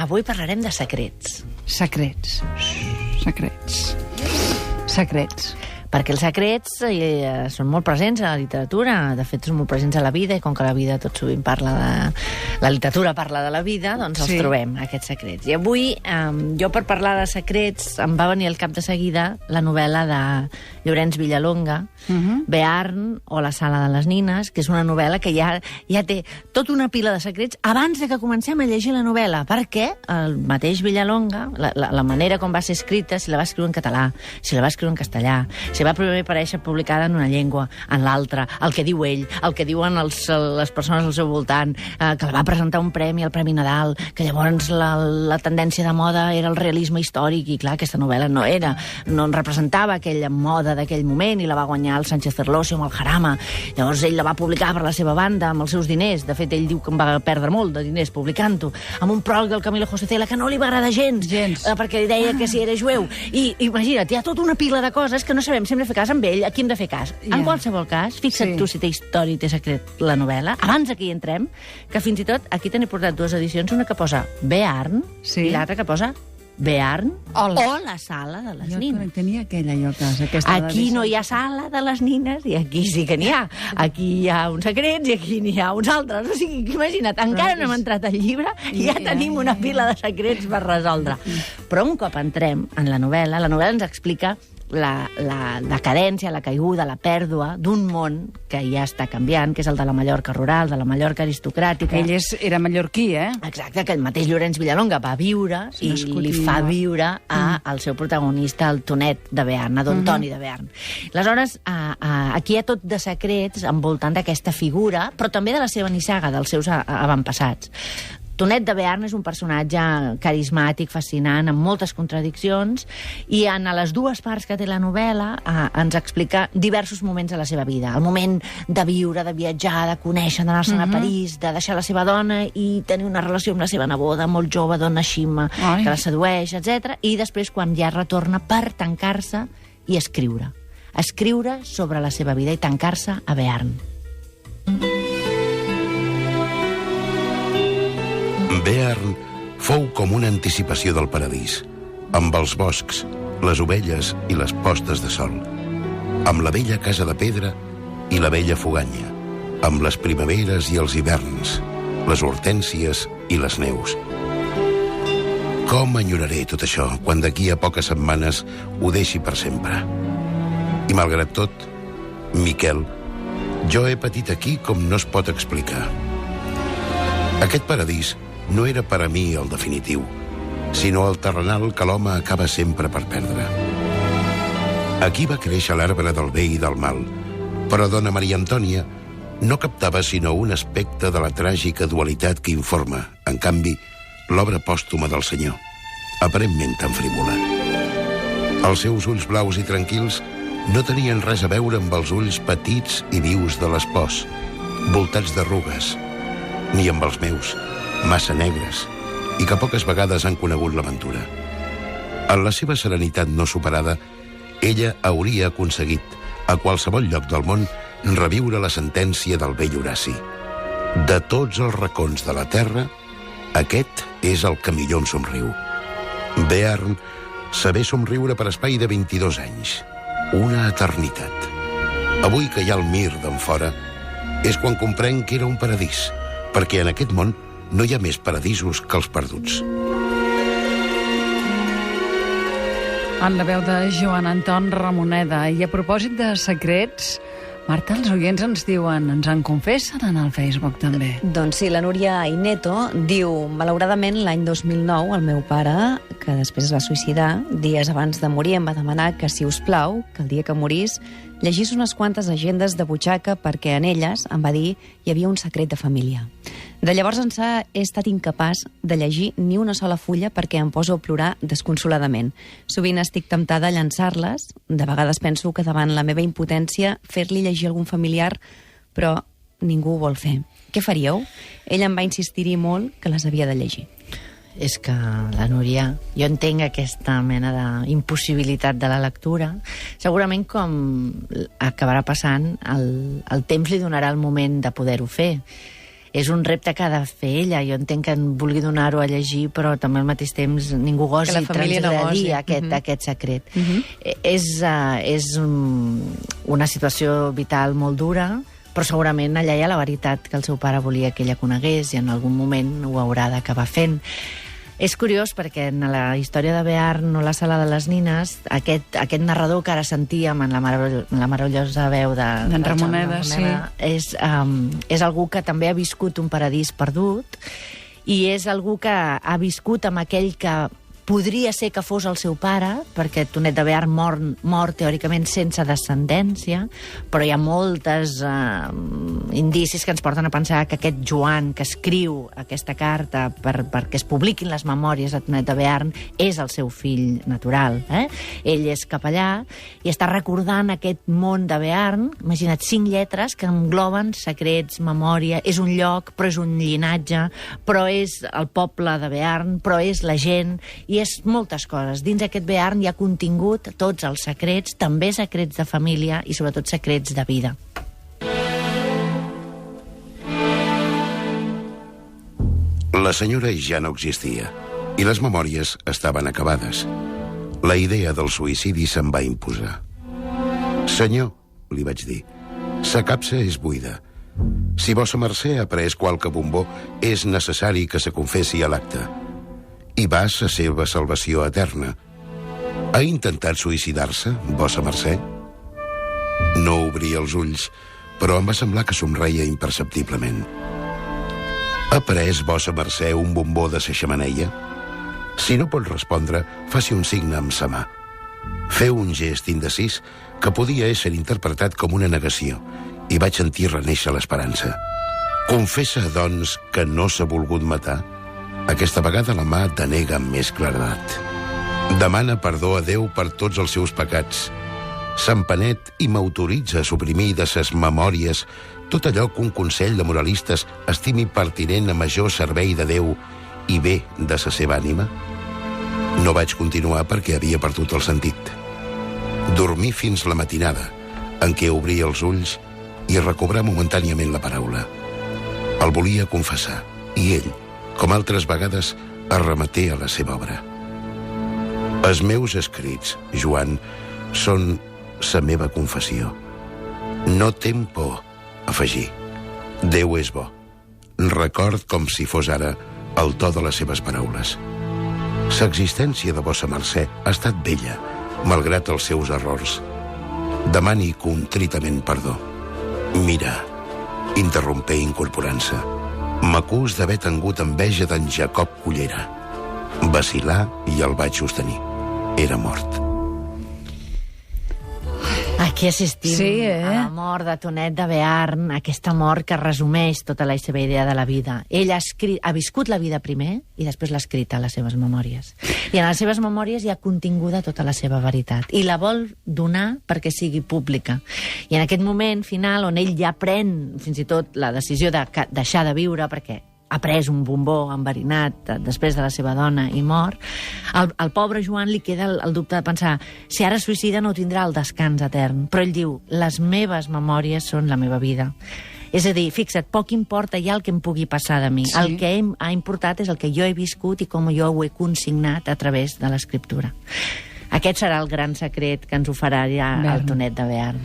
avui parlarem de secrets. Secrets. Perquè els secrets són molt presents a la literatura, de fet són molt presents a la vida, i com que la vida tot sovint parla de... La literatura parla de la vida, doncs els trobem, aquests secrets. I avui, jo per parlar de secrets, em va venir al cap de seguida la novel·la de Llorenç Villalonga, Bearn o La sala de les nines, que és una novel·la que ja té tota una pila de secrets abans de que comencem a llegir la novel·la, perquè el mateix Villalonga, la manera com va ser escrita, si la va escriure en català, si la va escriure en castellà, si va primer aparèixer publicada en una llengua, en l'altra, el que diu ell, el que diuen les persones al seu voltant, que la va presentar un premi, el Premi Nadal, que llavors la tendència de moda era el realisme històric, i clar, aquesta novel·la no en representava aquella moda d'aquell moment, i la va guanyar el Sánchez Ferlosio amb el Jarama. Llavors ell la va publicar per la seva banda, amb els seus diners. De fet, ell diu que en va perdre molt de diners publicant-ho, amb un pròleg del Camilo José Cela que no li va agradar gens. Perquè deia que si era jueu. I imagina't, hi ha tota una pila de coses que no sabem si hem de fer cas amb ell, a qui hem de fer cas. En qualsevol cas, fixa't tu si té història i té secret la novel·la, abans aquí entrem, que fins i tot aquí t'he portat dues edicions, una que posa Bearn i l'altra que posa Bearn o La sala de les nines. Jo tenia aquella, jo, a casa. Aquí no hi ha sala de les nines i aquí sí que n'hi ha. Aquí hi ha uns secrets i aquí n'hi ha uns altres. O sigui, imagina't, encara no hem entrat al llibre i ja tenim una pila de secrets per resoldre. Però un cop entrem en la novel·la ens explica la decadència, la caiguda, la pèrdua d'un món que ja està canviant, que és el de la Mallorca rural, de la Mallorca aristocràtica. Ell era mallorquí, Exacte, que el mateix Llorenç Villalonga va viure i li fa viure al seu protagonista, el Tonet de Bearn, a Don Toni de Bearn. Aleshores, aquí hi ha tot de secrets envoltant d'aquesta figura, però també de la seva nissaga, dels seus avantpassats. Tonet de Bearn és un personatge carismàtic, fascinant, amb moltes contradiccions, i en les dues parts que té la novel·la ens explica diversos moments de la seva vida. El moment de viure, de viatjar, de conèixer, d'anar-se'n a París, de deixar la seva dona i tenir una relació amb la seva neboda molt jove, dona Xima, que la sedueix, etc. I després, quan ja retorna per tancar-se i escriure. Escriure sobre la seva vida i tancar-se a Bearn. Bearn fou com una anticipació del paradís, amb els boscs, les ovelles i les postes de sol, amb la vella casa de pedra i la vella foganya, amb les primaveres i els hiverns, les hortènsies i les neus. Com enyoraré tot això quan d'aquí a poques setmanes ho deixi per sempre? I malgrat tot, Miquel, jo he patit aquí com no es pot explicar. Aquest paradís no era per a mi el definitiu, sinó el terrenal que l'home acaba sempre per perdre. Aquí va créixer l'arbre del bé i del mal, però dona Maria Antònia no captava sinó un aspecte de la tràgica dualitat que informa, en canvi, l'obra pòstuma del senyor, aparentment tan frívola. Els seus ulls blaus i tranquils no tenien res a veure amb els ulls petits i vius de l'espòs, voltats d'arrugues, ni amb els meus, massa negres, i que poques vegades han conegut l'aventura. En la seva serenitat no superada, ella hauria aconseguit, a qualsevol lloc del món, reviure la sentència del vell Horaci. De tots els racons de la terra, aquest és el que millor em somriu. Bearn sabé somriure per espai de 22 anys. Una eternitat. Avui que hi ha el mir d'en fora, és quan comprenc que era un paradís, perquè en aquest món no hi ha més paradisos que els perduts. En la veu de Joan Anton Ramoneda. I a propòsit de secrets, Marta, els oients ens diuen, ens en confessen en el Facebook també. Doncs sí, la Núria Ineto diu: malauradament l'any 2009 el meu pare, que després es va suïcidar, dies abans de morir em va demanar que, si us plau, que el dia que morís llegís unes quantes agendes de butxaca perquè en elles, em va dir, hi havia un secret de família. De llavors ençà he estat incapaç de llegir ni una sola fulla perquè em poso a plorar desconsoladament. Sovint estic temptada a llançar-les, de vegades penso que davant la meva impotència fer-li llegir algun familiar, però ningú ho vol fer. Què faríeu? Ell em va insistir-hi molt que les havia de llegir. És que la Núria, jo entenc aquesta mena d'impossibilitat de la lectura. Segurament, com acabarà passant, el temps li donarà el moment de poder-ho fer. és un repte que ha de fer ella. Jo entenc que en vulgui donar-ho a llegir, però també al mateix temps ningú gosi transgredir aquest secret. És una situació vital molt dura, però segurament allà hi ha la veritat que el seu pare volia que ella conegués i en algun moment ho haurà d'acabar fent. És curiós perquè en la història de Bearn o la sala de les nines, aquest narrador que ara sentíem en la meravellosa veu d'en Ramoneda, és algú que també ha viscut un paradís perdut i és algú que ha viscut amb aquell que podria ser que fos el seu pare, perquè Tonet de Bearn mor teòricament sense descendència, però hi ha moltes indicis que ens porten a pensar que aquest Joan que escriu aquesta carta perquè es publiquin les memòries de Tonet de Bearn és el seu fill natural. Ell és capellà i està recordant aquest món de Bearn. Imagina't, 5 lletres que engloben secrets, memòria, és un lloc, però és un llinatge, però és el poble de Bearn, però és la gent, i és moltes coses. Dins aquest Bearn hi ha contingut tots els secrets, també secrets de família i sobretot secrets de vida. La senyora ja no existia i les memòries estaven acabades. La idea del suïcidi se'n va imposar. «Senyor», li vaig dir, «sa capsa és buida. Si vossa mercè ha pres qualque bombó, és necessari que se confessi a l'acte. I va sa seva salvació eterna. Ha intentat suïcidar-se, vossa mercè?» No obria els ulls, però em va semblar que somreia imperceptiblement. «Ha pres vossa mercè un bombó de sa xemeneia? Si no pot respondre, faci un signe amb sa mà. Feu un gest indecis que podia ésser interpretat com una negació, i vaig sentir renéixer l'esperança. Confessa, doncs, que no s'ha volgut matar?» Aquesta vegada la mà denega amb més claredat. Demana perdó a Déu per tots els seus pecats. S'empenet i m'autoritza a suprimir de ses memòries tot allò que un consell de moralistes estimi pertinent a major servei de Déu i bé de sa seva ànima? No vaig continuar perquè havia perdut el sentit. Dormí fins la matinada, en què obria els ulls i recobrar momentàniament la paraula. El volia confessar, i ell, com altres vegades, es remeté a la seva obra. Els meus escrits, Joan, són sa meva confessió. No tem por, afegí. Déu és bo. Record com si fos ara el to de les seves paraules. Sa existència de vossa mercè ha estat bella, malgrat els seus errors. Demani contritament perdó. Mira, interrompé incorporant-se. M'acus d'haver tingut enveja d'en Jacob Cullera. Vacilà i el vaig sostenir. Era mort. Aquí assistim a la mort de Tonet de Bearn, aquesta mort que resumeix tota la seva idea de la vida. Ell ha viscut la vida primer i després l'ha escrit a les seves memòries. I en les seves memòries hi ha continguda tota la seva veritat. I la vol donar perquè sigui pública. I en aquest moment final, on ell ja pren fins i tot la decisió de deixar de viure, perquè ha pres un bombó enverinat després de la seva dona i mor, al pobre Joan li queda el dubte de pensar si ara es suïcida no tindrà el descans etern. Però ell diu, les meves memòries són la meva vida. És a dir, fixa't, poc importa ja el que em pugui passar de mi. Sí. El que ha importat és el que jo he viscut i com jo ho he consignat a través de l'escriptura. Aquest serà el gran secret que ens ho farà ja el Tonet de Bearn.